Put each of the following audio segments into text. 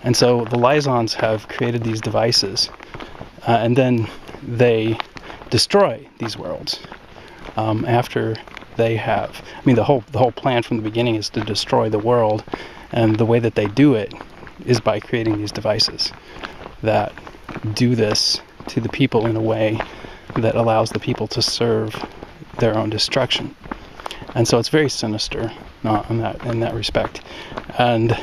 And so the Lysons have created these devices, and then they destroy these worlds after they have. I mean, the whole plan from the beginning is to destroy the world, and the way that they do it is by creating these devices that do this to the people in a way that allows the people to serve their own destruction. And so it's very sinister, not in that respect. And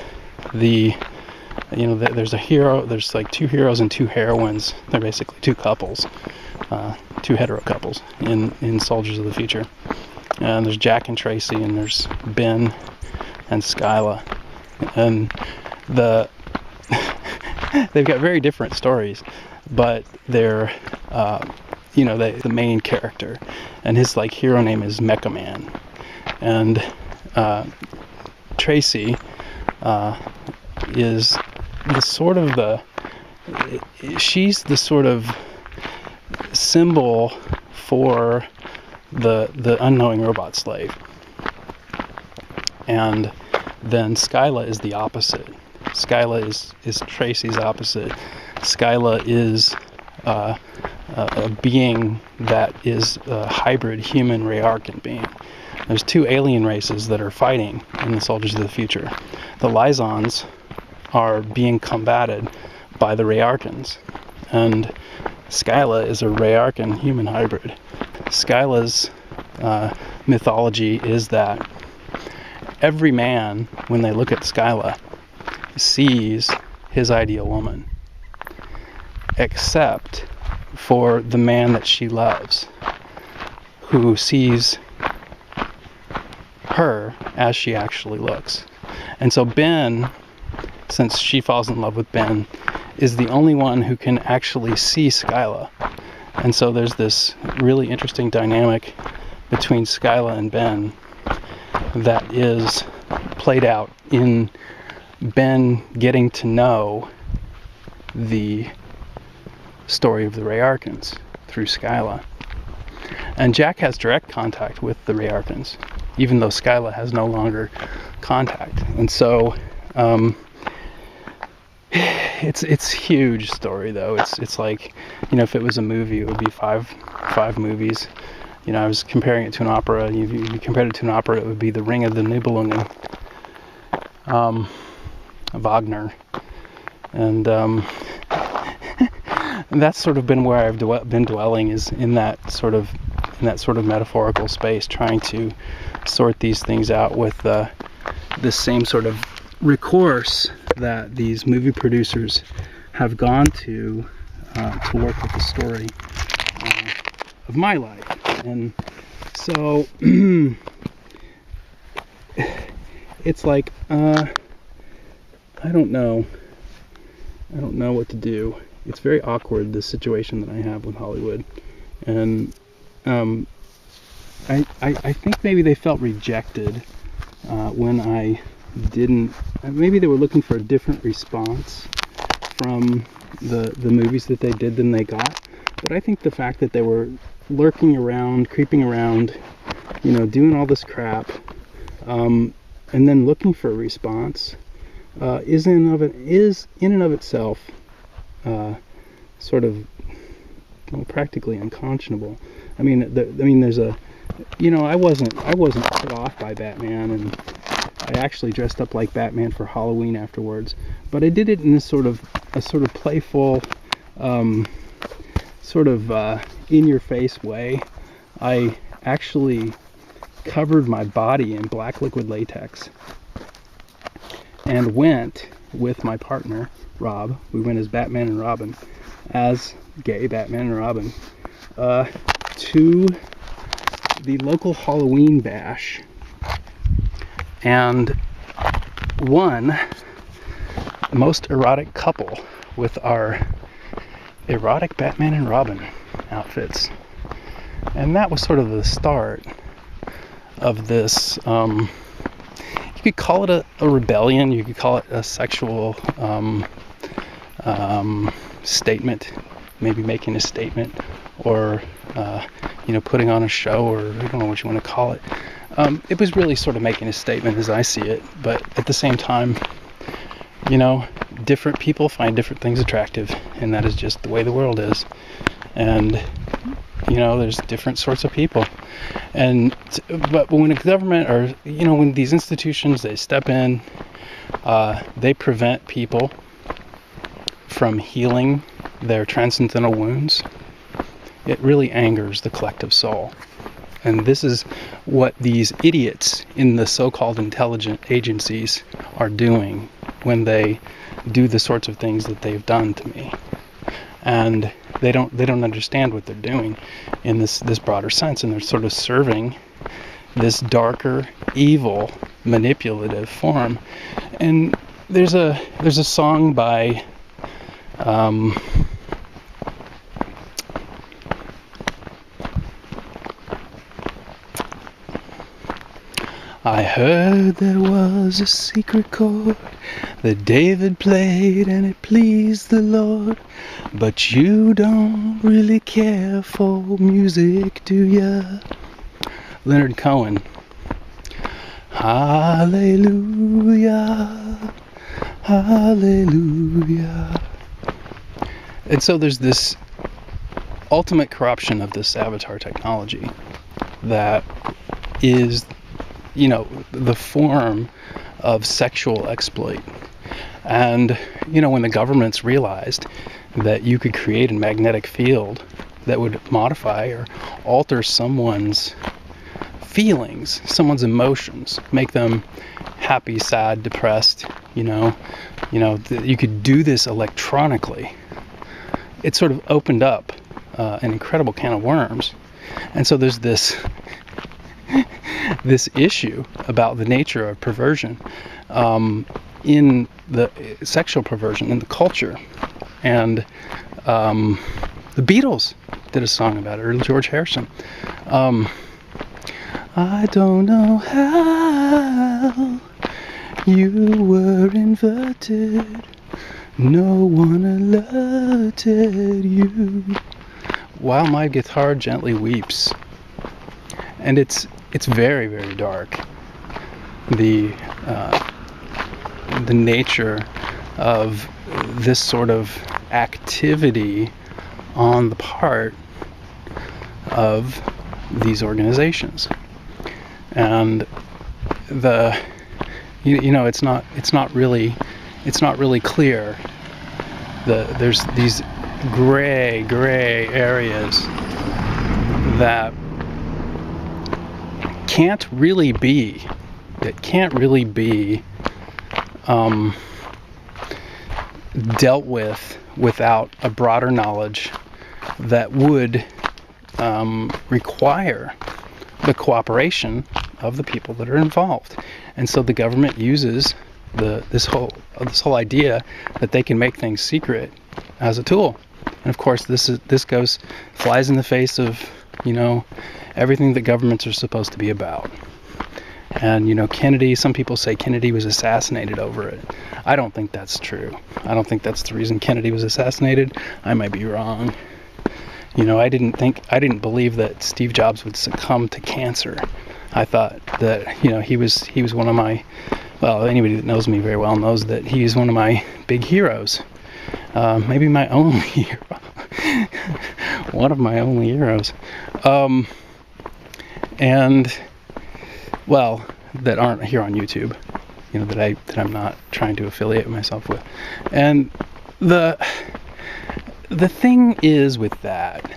there's a hero, there's like two heroes and two heroines. They're basically two couples, two hetero couples in Soldiers of the Future. And there's Jack and Tracy, and there's Ben and Skyla. And they've got very different stories, but they're the main character, and his like hero name is Mecha Man, and Tracy is she's the sort of symbol for the unknowing robot slave, and then Skyla is the opposite. Skyla is Tracy's opposite. Skyla is a being that is a hybrid human Rayarkan being. There's two alien races that are fighting in the Soldiers of the Future. The Lysons are being combated by the Rayarkans, and Skyla is a Rayarkan human hybrid. Skyla's mythology is that every man, when they look at Skyla, sees his ideal woman, except for the man that she loves, who sees her as she actually looks. And so Ben, since she falls in love with Ben, is the only one who can actually see Skyla. And so there's this really interesting dynamic between Skyla and Ben that is played out in Ben getting to know the story of the Rayarkans through Skyla. And Jack has direct contact with the Rayarkans, even though Skyla has no longer contact. And so it's huge story though. It's like, if it was a movie, it would be five movies. I was comparing it to an opera. If you compared it to an opera, it would be The Ring of the Nibelungen, Wagner. And that's sort of been where I've been dwelling, is in that sort of metaphorical space, trying to sort these things out with this same sort of recourse that these movie producers have gone to work with the story of my life. And so it's like I don't know what to do. It's very awkward, this situation that I have with Hollywood, and I think maybe they felt rejected when I didn't. Maybe they were looking for a different response from the movies that they did than they got. But I think the fact that they were lurking around, creeping around, doing all this crap, and then looking for a response, is in and of itself sort of practically unconscionable. I mean, there's a, I wasn't put off by Batman, and I actually dressed up like Batman for Halloween afterwards. But I did it in a sort of playful, in-your-face way. I actually covered my body in black liquid latex and went with my partner, Rob. We went as Batman and Robin, as gay Batman and Robin, to the local Halloween bash, and won most erotic couple with our erotic Batman and Robin outfits. And that was sort of the start of this, you could call it a rebellion, you could call it a sexual statement, maybe making a statement, or putting on a show, or I don't know what you want to call it. It was really sort of making a statement as I see it, but at the same time, different people find different things attractive, and that is just the way the world is. And there's different sorts of people. But when a government, or when these institutions, they step in, they prevent people from healing their transcendental wounds, it really angers the collective soul. And this is what these idiots in the so-called intelligent agencies are doing when they do the sorts of things that they've done to me. And they don't understand what they're doing in this broader sense, and they're sort of serving this darker, evil, manipulative form. And there's a song by I heard there was a secret chord that David played and it pleased the Lord, but you don't really care for music, do ya? Leonard Cohen. Hallelujah, hallelujah. And so there's this ultimate corruption of this avatar technology that is the form of sexual exploit. And when the governments realized that you could create a magnetic field that would modify or alter someone's feelings, someone's emotions, make them happy, sad, depressed, you could do this electronically, it sort of opened up an incredible can of worms. And so there's this issue about the nature of perversion in the sexual perversion in the culture. And the Beatles did a song about it, or George Harrison. I don't know how you were inverted, no one alerted you, while my guitar gently weeps. And it's very, very dark. The nature of this sort of activity on the part of these organizations, and it's not really clear. There's these gray areas that can't really be dealt with without a broader knowledge that would require the cooperation of the people that are involved. And so the government uses this whole idea that they can make things secret as a tool. And of course this flies in the face of everything that governments are supposed to be about. And Kennedy, some people say Kennedy was assassinated over it. I don't think that's true. I don't think that's the reason Kennedy was assassinated. I might be wrong. I didn't believe that Steve Jobs would succumb to cancer. I thought that he was one of my, well, anybody that knows me very well knows that he's one of my big heroes. Maybe my only hero. One of my only heroes. And well, that aren't here on YouTube, that I'm not trying to affiliate myself with. And the thing is with that,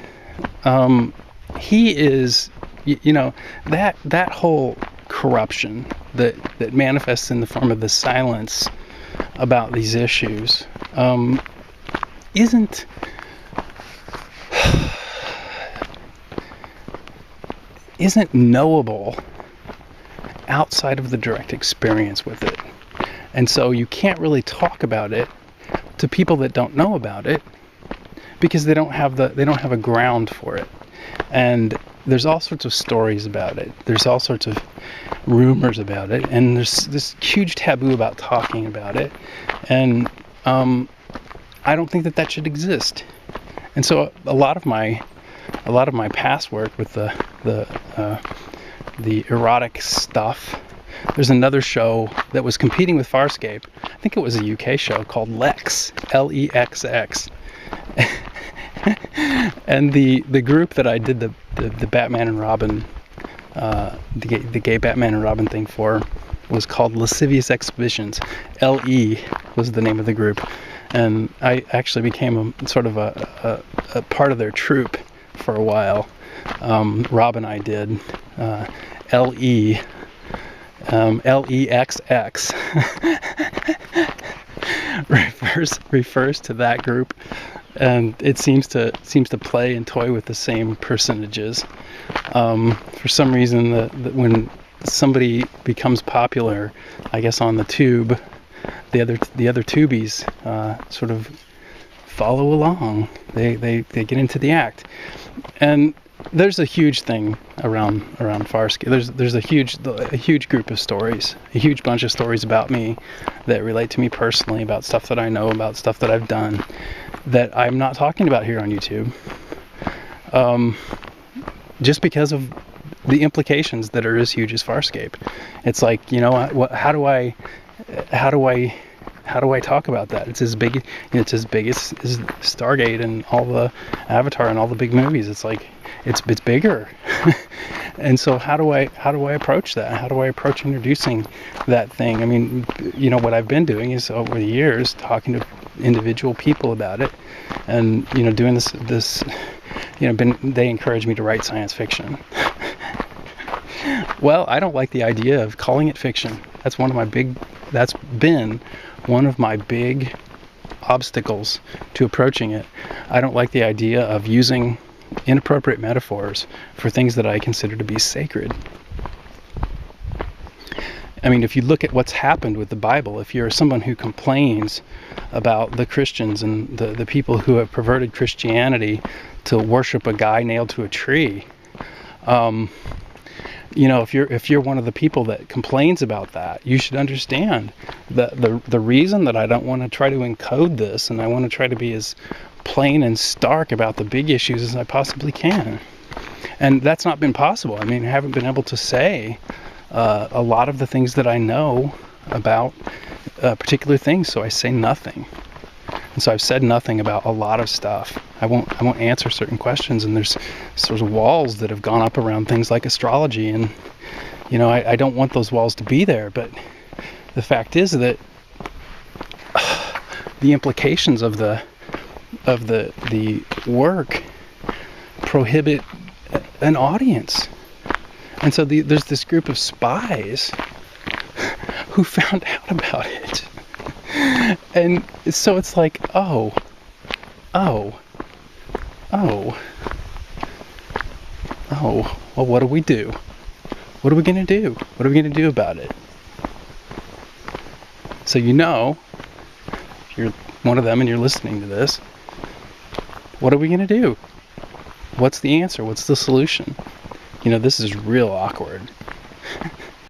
he is, that whole corruption that manifests in the form of the silence about these issues isn't knowable outside of the direct experience with it. And so you can't really talk about it to people that don't know about it, because they don't have a ground for it. And there's all sorts of stories about it. There's all sorts of rumors about it, and there's this huge taboo about talking about it. And I don't think that should exist. And so a lot of my past work with the erotic stuff. There's another show that was competing with Farscape. I think it was a UK show called Lex, Lexx. And the group that I did the Batman and Robin, the gay Batman and Robin thing for, was called Lascivious Exhibitions. LE was the name of the group, and I actually became a sort of a part of their troupe for a while. Rob and I did. LE, LEXX refers to that group, and it seems to play and toy with the same personages. For some reason, when somebody becomes popular, I guess on the tube, the other tubies sort of follow along. They get into the act, and there's a huge thing around Farscape. There's a huge group of stories, a huge bunch of stories about me that relate to me personally, about stuff that I know, about stuff that I've done, that I'm not talking about here on YouTube, just because of the implications that are as huge as Farscape. It's like, you know, how do I talk about that? It's as big as Stargate and all the Avatar and all the big movies. It's like it's bigger. And so how do I approach that? How do I approach introducing that thing? I mean, you know, what I've been doing is over the years talking to individual people about it, and, you know, doing this, you know, they encourage me to write science fiction. Well, I don't like the idea of calling it fiction. That's been one of my big obstacles to approaching it. I don't like the idea of using inappropriate metaphors for things that I consider to be sacred. I mean, if you look at what's happened with the Bible, if you're someone who complains about the Christians and the people who have perverted Christianity to worship a guy nailed to a tree, you know, if you're one of the people that complains about that, you should understand that the reason that I don't want to try to encode this, and I want to try to be as plain and stark about the big issues as I possibly can. And that's not been possible. I mean, I haven't been able to say a lot of the things that I know about particular things, so I say nothing. And so I've said nothing about a lot of stuff. I won't answer certain questions, and there's sort of walls that have gone up around things like astrology, and, you know, I don't want those walls to be there, but the fact is that the implications of the work prohibit an audience. And so there's this group of spies who found out about it. And so it's like, well, what do we do? What are we going to do? What are we going to do about it? So, you know, if you're one of them and you're listening to this, what are we going to do? What's the answer? What's the solution? You know, this is real awkward.